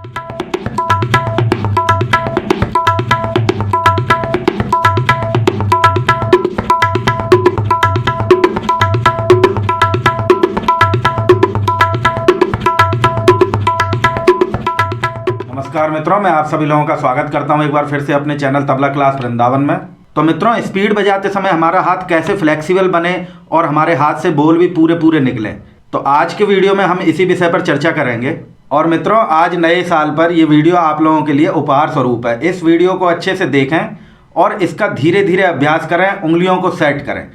नमस्कार मित्रों, मैं आप सभी लोगों का स्वागत करता हूं एक बार फिर से अपने चैनल तबला क्लास वृंदावन में। तो मित्रों, स्पीड बजाते समय हमारा हाथ कैसे फ्लेक्सिबल बने और हमारे हाथ से बोल भी पूरे पूरे निकले, तो आज के वीडियो में हम इसी विषय पर चर्चा करेंगे। और मित्रों, आज नए साल पर यह वीडियो आप लोगों के लिए उपहार स्वरूप है। इस वीडियो को अच्छे से देखें और इसका धीरे धीरे अभ्यास करें, उंगलियों को सेट करें,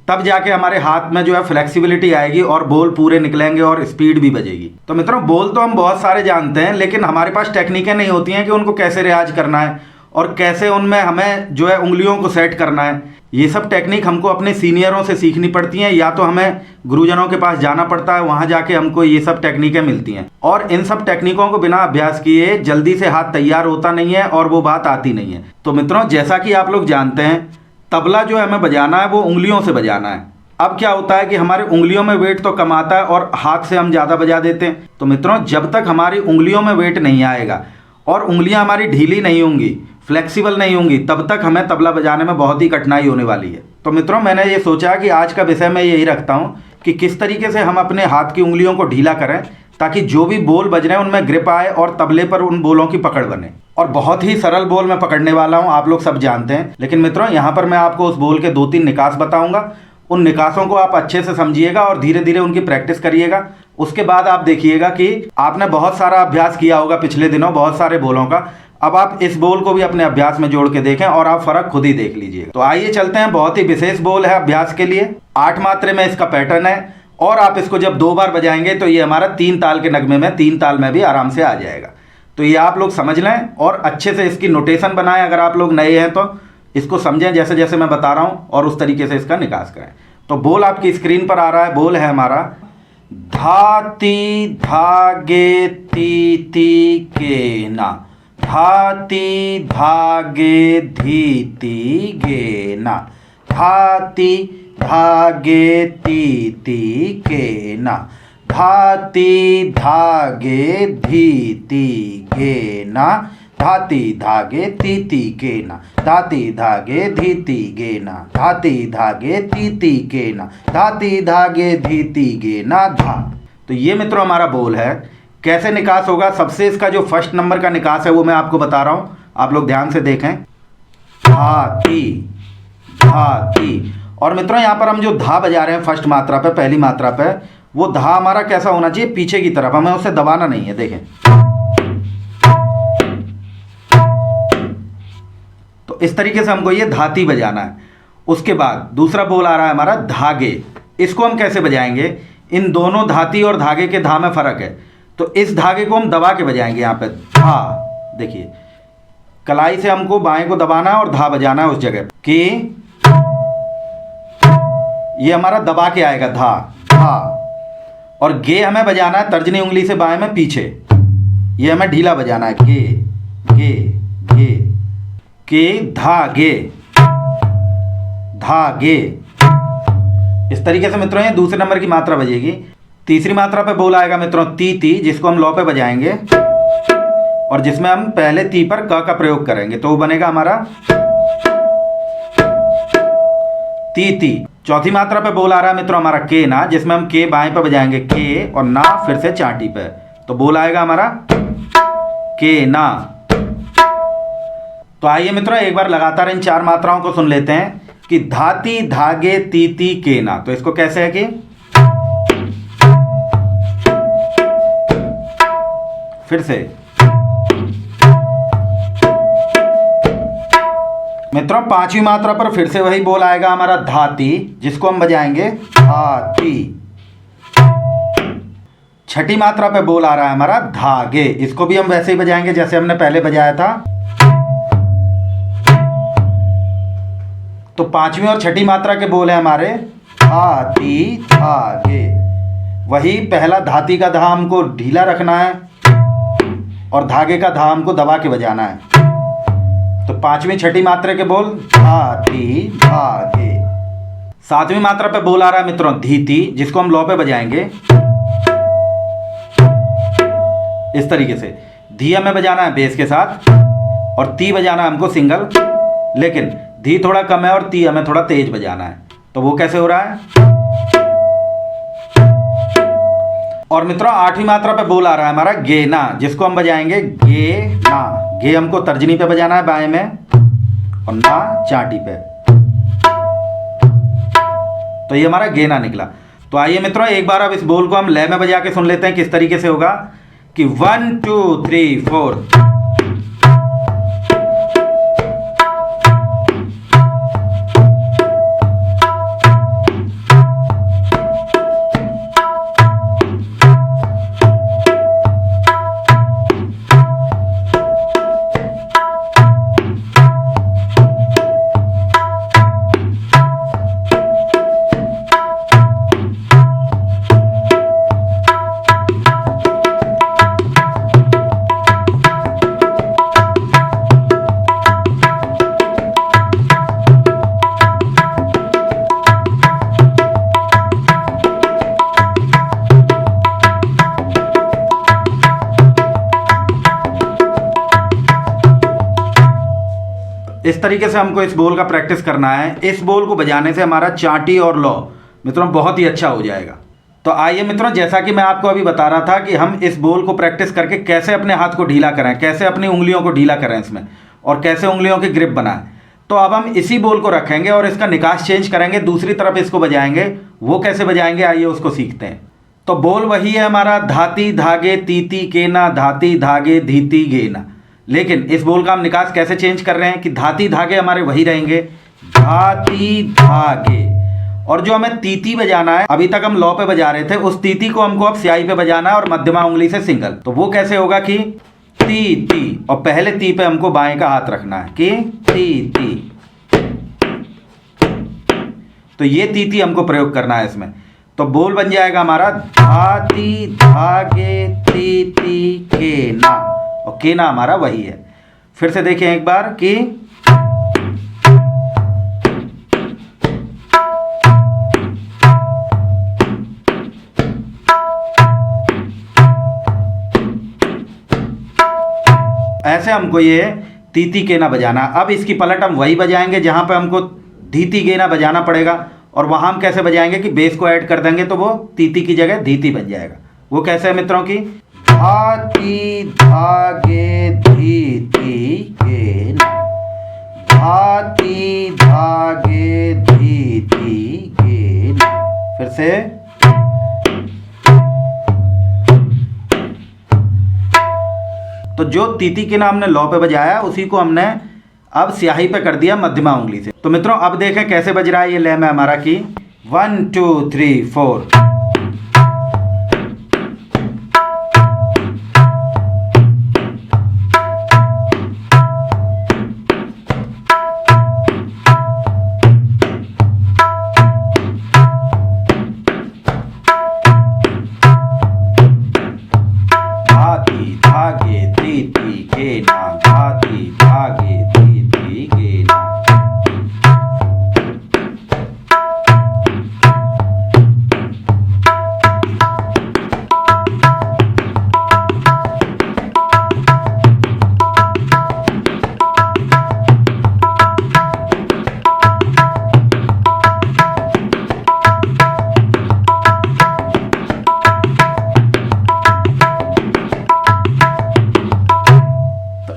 तब जाके हमारे हाथ में जो है फ्लेक्सिबिलिटी आएगी और बोल पूरे निकलेंगे और स्पीड भी बजेगी। तो मित्रों, बोल तो हम बहुत सारे जानते हैं, लेकिन हमारे पास टेक्निकें नहीं होती हैं कि उनको कैसे रियाज करना है और कैसे उनमें हमें जो है उंगलियों को सेट करना है। ये सब टेक्निक हमको अपने सीनियरों से सीखनी पड़ती हैं, या तो हमें गुरुजनों के पास जाना पड़ता है, वहाँ जाके हमको ये सब टेक्निकें मिलती हैं। और इन सब टेक्निकों को बिना अभ्यास किए जल्दी से हाथ तैयार होता नहीं है और वो बात आती नहीं है। तो मित्रों, जैसा कि आप लोग जानते हैं, तबला जो हमें बजाना है वो उंगलियों से बजाना है। अब क्या होता है कि हमारी उंगलियों में वेट तो कम आता है और हाथ से हम ज़्यादा बजा देते हैं। तो मित्रों, जब तक हमारी उंगलियों में वेट नहीं आएगा और उंगलियां हमारी ढीली नहीं होंगी, फ्लेक्सिबल नहीं होंगी, तब तक हमें तबला बजाने में बहुत ही कठिनाई होने वाली है। तो मित्रों, मैंने ये सोचा कि आज का विषय मैं यही रखता हूँ कि किस तरीके से हम अपने हाथ की उंगलियों को ढीला करें ताकि जो भी बोल बज रहे हैं उनमें ग्रिप आए और तबले पर उन बोलों की पकड़ बने। और बहुत ही सरल बोल मैं पकड़ने वाला हूं, आप लोग सब जानते हैं। लेकिन मित्रों, यहां पर मैं आपको उस बोल के 2-3 निकास बताऊंगा। उन निकासों को आप अच्छे से समझिएगा और धीरे धीरे उनकी प्रैक्टिस करिएगा। उसके बाद आप देखिएगा कि आपने बहुत सारा अभ्यास किया होगा पिछले दिनों बहुत सारे बोलों का। अब आप इस बोल को भी अपने अभ्यास में जोड़ के देखें और आप फर्क खुद ही देख लीजिएगा। तो आइए चलते हैं। बहुत ही विशेष बोल है अभ्यास के लिए। 8 मात्रे में इसका पैटर्न है और आप इसको जब 2 बार बजाएंगे तो ये हमारा 3 ताल के नगमे में 3 ताल में भी आराम से आ जाएगा। तो ये आप लोग समझ लें और अच्छे से इसकी नोटेशन बनाएं। अगर आप लोग नए हैं तो इसको समझें जैसे जैसे मैं बता रहा हूं और उस तरीके से इसका निकास करें। तो बोल आपकी स्क्रीन पर आ रहा है। बोल है हमारा धाती धागे ती ती के ना, धाती धागे धी ती गे ना, धाती धागे ती ती के ना, धाती धागे धी ती गे ना, धाती धागे ती ती के ना, धाती धागे धी ती गे ना, धाती धागे ती ती के ना, धाती धागे धी ती गे ना धा। तो ये मित्रों हमारा बोल है। कैसे निकास होगा? सबसे इसका जो फर्स्ट नंबर का निकास है वो मैं आपको बता रहा हूँ, आप लोग ध्यान से देखें। धाती धाती। और मित्रों, यहाँ पर हम जो धा बजा रहे हैं फर्स्ट मात्रा पे, पहली मात्रा पे, वो धा हमारा कैसा होना चाहिए? पीछे की तरफ, हमें उसे दबाना नहीं है। देखें, तो इस तरीके से हमको ये धाती बजाना है। उसके बाद दूसरा बोल आ रहा है हमारा धागे। इसको हम कैसे बजाएंगे? इन दोनों धाती और धागे के धा में फर्क है। तो इस धागे को हम दबा के बजाएंगे। यहाँ पे धा, देखिए, कलाई से हमको बाएं को दबाना है और धा बजाना है उस जगह कि ये हमारा दबा के आएगा धा धा। और गे हमें बजाना है तर्जनी उंगली से बाएं में पीछे, ये हमें ढीला बजाना है। गे गे गे के धागे धागे। इस तरीके से मित्रों ये दूसरे नंबर की मात्रा बजेगी। तीसरी मात्रा पे बोल आएगा मित्रों ती ती, जिसको हम लौ पे बजाएंगे और जिसमें हम पहले ती पर क का प्रयोग करेंगे, तो वो बनेगा हमारा ती ती। चौथी मात्रा पे बोल आ रहा है मित्रों हमारा के ना, जिसमें हम के बाएं पे बजाएंगे के और ना फिर से चाटी पे, तो बोल आएगा हमारा के ना। तो आइए मित्रों एक बार लगातार इन 4 मात्राओं को सुन लेते हैं कि धाती धागे ती ती के ना। तो इसको कैसे है कि फिर से मित्रों 5वीं मात्रा पर फिर से वही बोल आएगा हमारा धाती, जिसको हम बजाएंगे धाती। 6ठी मात्रा पे बोल आ रहा है हमारा धागे। इसको भी हम वैसे ही बजाएंगे जैसे हमने पहले बजाया था। तो 5वीं और 6ठी मात्रा के बोल है हमारे धाती धागे। वही पहला धाती का धा हमको ढीला रखना है और धागे का धा हमको दबा के बजाना है। तो 5वीं 6ठी मात्रा के बोल धाती धागे। 7वीं मात्रा पे बोल आ रहा है मित्रों धीती, जिसको हम लौ पे बजाएंगे इस तरीके से। धी हमें बजाना है बेस के साथ और ती बजाना है हमको सिंगल, लेकिन धी थोड़ा कम है और ती हमें थोड़ा तेज बजाना है। तो वो कैसे हो रहा है? और मित्रों 8वीं मात्रा पे बोल आ रहा है हमारा गे ना, जिसको हम बजाएंगे गे ना। गे हमको तर्जनी पे बजाना है बाएं में और ना चाटी पे। तो ये हमारा गे ना निकला। तो आइए मित्रों एक बार अब इस बोल को हम लय में बजा के सुन लेते हैं किस तरीके से होगा कि 1 2 3 4। इस तरीके से हमको इस बोल का प्रैक्टिस करना है। इस बोल को बजाने से हमारा चाटी और लौ मित्रों बहुत ही अच्छा हो जाएगा। तो आइए मित्रों, जैसा कि मैं आपको अभी बता रहा था कि हम इस बोल को प्रैक्टिस करके कैसे अपने हाथ को ढीला करें, कैसे अपनी उंगलियों को ढीला करें इसमें, और कैसे उंगलियों की ग्रिप बनाएं। तो अब हम इसी बोल को रखेंगे और इसका निकास चेंज करेंगे, दूसरी तरफ इसको बजाएंगे। वो कैसे बजाएंगे आइए उसको सीखते हैं। तो बोल वही है हमारा धाती धागे तीती केना, धाती धागे धीती गेना। लेकिन इस बोल का हम निकास कैसे चेंज कर रहे हैं कि धाती धागे हमारे वही रहेंगे, धाती धागे। और जो हमें तीती बजाना है, अभी तक हम लौ पे बजा रहे थे, उस तीती को हमको अब स्याही पे बजाना है और मध्यमा उंगली से सिंगल। तो वो कैसे होगा कि ती ती, और पहले ती पे हमको बाएं का हाथ रखना है कि ती ती। तो ये तीती हमको प्रयोग करना है इसमें। तो बोल बन जाएगा हमारा धाती धागे तीती केना, और केना हमारा वही है। फिर से देखें एक बार कि ऐसे हमको ये तीती केना बजाना। अब इसकी पलट हम वही बजाएंगे जहां पे हमको धीती गेना बजाना पड़ेगा, और वहां हम कैसे बजाएंगे कि बेस को ऐड कर देंगे तो वो तीती की जगह धीती बन जाएगा। वो कैसे है मित्रों की धाती धागे धीती गेना, धाती धागे धीती गेना। फिर से तो जो तीती केना हमने लौ पे बजाया उसी को हमने अब स्याही पे कर दिया मध्यमा उंगली से। तो मित्रों अब देखें कैसे बज रहा है ये लय में हमारा की 1 2 3 4। धाती धागे धीती गेना, धाती धागे धीती गेना।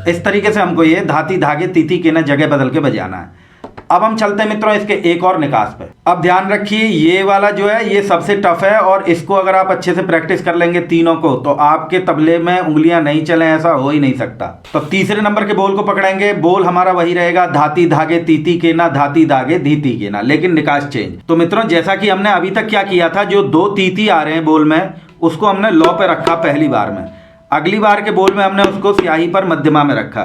इस तरीके से हमको ये धाती धागे तीती केना जगह बदल के बजाना है। अब हम चलते हैं मित्रों इसके एक और निकास पे। अब ध्यान रखिए ये वाला जो है ये सबसे टफ है, और इसको अगर आप अच्छे से प्रैक्टिस कर लेंगे तीनों को तो आपके तबले में उंगलियां नहीं चले, ऐसा हो ही नहीं सकता। तो तीसरे नंबर के बोल को पकड़ेंगे। बोल हमारा वही रहेगा धाती धागे तीती केना, धाती धागे धीती केना, लेकिन निकास चेंज। तो मित्रों जैसा कि हमने अभी तक क्या किया था, जो 2 तीती आ रहे हैं बोल में उसको हमने लौ पे रखा पहली बार में, अगली बार के बोल में हमने उसको स्याही पर मध्यमा में रखा।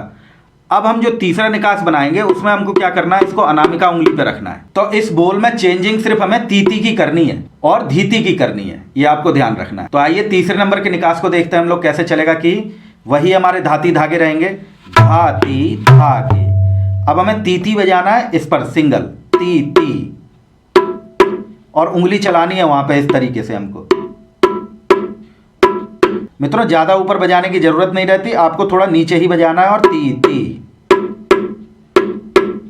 अब हम जो तीसरा निकास बनाएंगे उसमें हमको क्या करना है, इसको अनामिका उंगली पे रखना है। तो इस बोल में चेंजिंग सिर्फ हमें तीती की करनी है और धीती की करनी है, ये आपको ध्यान रखना है। तो आइए तीसरे नंबर के निकास को देखते हैं हम लोग कैसे चलेगा कि वही हमारे धाती धागे रहेंगे, धाती धागे। अब हमें तीती बजाना है इस पर सिंगल तीती, और उंगली चलानी है वहां पे इस तरीके से हमको। मित्रों ज़्यादा ऊपर बजाने की ज़रूरत नहीं रहती, आपको थोड़ा नीचे ही बजाना है और ती ती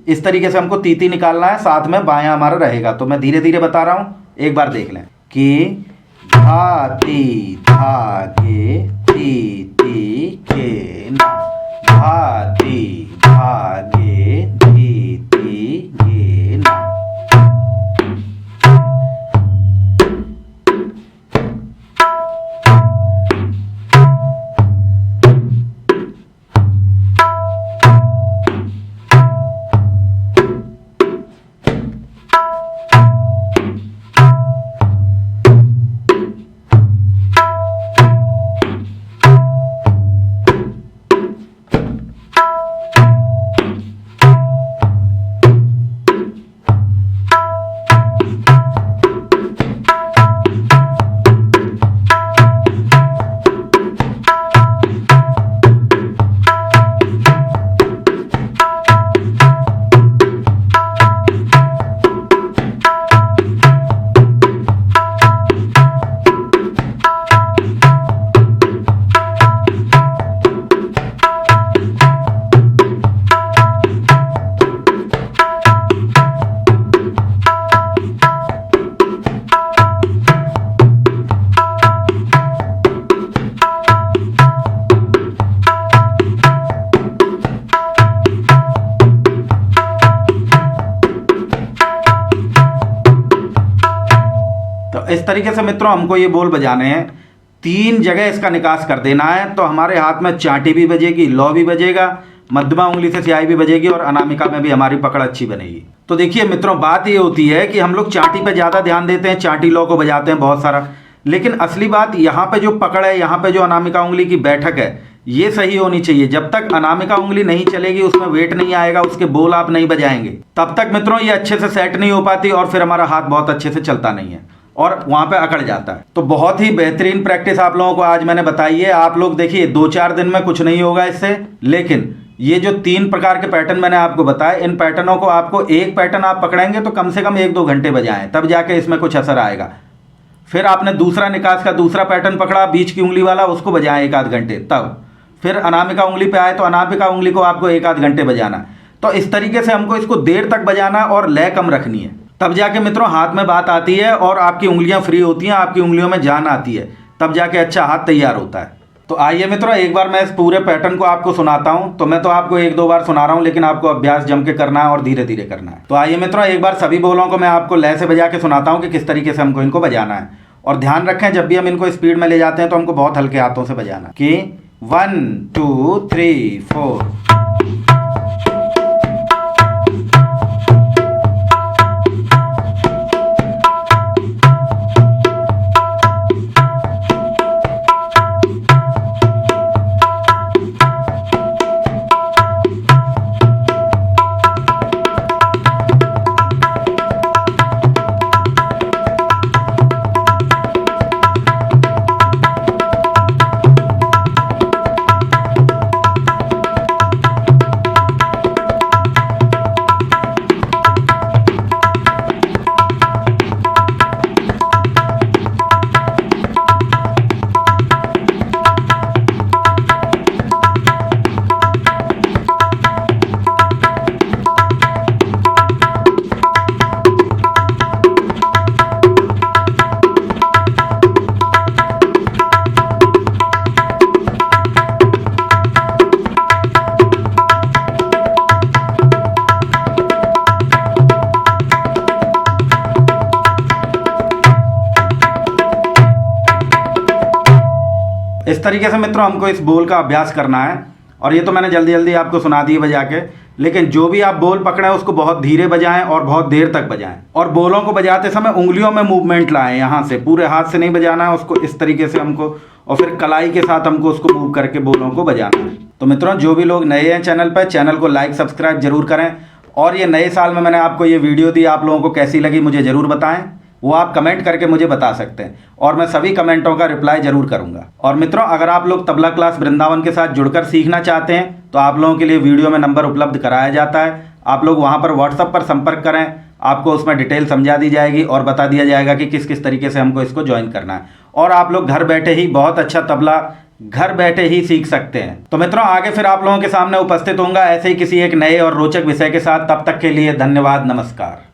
इस तरीके से हमको ती ती निकालना है, साथ में बायां हमारा रहेगा। तो मैं धीरे धीरे बता रहा हूँ, एक बार देख लें कि धा ती धागे ती ती के ना, धा ती धागे ती ती गे ना। इस तरीके से मित्रों हमको ये बोल बजाने हैं, 3 जगह इसका निकास कर देना है। तो हमारे हाथ में चांटी भी बजेगी, लौ भी बजेगा, मध्यमा उंगली से स्याही भी बजेगी और अनामिका में भी हमारी पकड़ अच्छी बनेगी। तो देखिए मित्रों बात ये होती है कि हम लोग चांटी पे ज़्यादा ध्यान देते हैं, चांटी लौ को बजाते हैं बहुत सारा, लेकिन असली बात यहाँ पे जो पकड़ है, यहाँ पे जो अनामिका उंगली की बैठक है, ये सही होनी चाहिए। जब तक अनामिका उंगली नहीं चलेगी, उसमें वेट नहीं आएगा, उसके बोल आप नहीं बजाएंगे, तब तक मित्रों ये अच्छे से सेट नहीं हो पाती और फिर हमारा हाथ बहुत अच्छे से चलता नहीं है और वहाँ पे अकड़ जाता है। तो बहुत ही बेहतरीन प्रैक्टिस आप लोगों को आज मैंने बताई है। आप लोग देखिए 2-4 दिन में कुछ नहीं होगा इससे, लेकिन ये जो 3 प्रकार के पैटर्न मैंने आपको बताए, इन पैटर्नों को आपको एक पैटर्न आप पकड़ेंगे तो कम से कम 1-2 घंटे बजाएं, तब जाके इसमें कुछ असर आएगा। फिर आपने दूसरा निकास का दूसरा पैटर्न पकड़ा बीच की उंगली वाला, उसको बजाएं 1-8 घंटे, तब फिर अनामिका उंगली पे आए तो अनामिका उंगली को आपको 1-8 घंटे बजाना। तो इस तरीके से हमको इसको देर तक बजाना और लय कम रखनी है, तब जाके मित्रों हाथ में बात आती है और आपकी उंगलियां फ्री होती हैं, आपकी उंगलियों में जान आती है, तब जाके अच्छा हाथ तैयार होता है। तो आइए मित्रों एक बार मैं इस पूरे पैटर्न को आपको सुनाता हूं। तो मैं तो आपको 1-2 बार सुना रहा हूं, लेकिन आपको अभ्यास जम के करना है और धीरे धीरे करना है। तो आइए मित्रों एक बार सभी बोलों को मैं आपको लय से बजा के सुनाता हूं कि किस तरीके से हमको इनको बजाना है। और ध्यान रखें जब भी हम इनको स्पीड में ले जाते हैं तो हमको बहुत हल्के हाथों से बजाना कि 1 2 3 4। इस तरीके से मित्रों हमको इस बोल का अभ्यास करना है। और ये तो मैंने जल्दी जल्दी आपको सुना दिए बजा के, लेकिन जो भी आप बोल पकड़ें उसको बहुत धीरे बजाएं और बहुत देर तक बजाएं। और बोलों को बजाते समय उंगलियों में मूवमेंट लाएं, यहाँ से पूरे हाथ से नहीं बजाना है उसको, इस तरीके से हमको, और फिर कलाई के साथ हमको उसको मूव करके बोलों को बजाना है। तो मित्रों जो भी लोग नए हैं चैनल पर, चैनल को लाइक सब्सक्राइब जरूर करें। और ये नए साल में मैंने आपको ये वीडियो दी, आप लोगों को कैसी लगी मुझे ज़रूर बताएं, वो आप कमेंट करके मुझे बता सकते हैं और मैं सभी कमेंटों का रिप्लाई जरूर करूंगा। और मित्रों अगर आप लोग तबला क्लास वृंदावन के साथ जुड़कर सीखना चाहते हैं तो आप लोगों के लिए वीडियो में नंबर उपलब्ध कराया जाता है, आप लोग वहां पर व्हाट्सएप पर संपर्क करें, आपको उसमें डिटेल समझा दी जाएगी और बता दिया जाएगा कि किस किस तरीके से हमको इसको ज्वाइन करना है। और आप लोग घर बैठे ही बहुत अच्छा तबला घर बैठे ही सीख सकते हैं। तो मित्रों, आगे फिर आप लोगों के सामने उपस्थित होऊंगा ऐसे ही किसी एक नए और रोचक विषय के साथ। तब तक के लिए धन्यवाद, नमस्कार।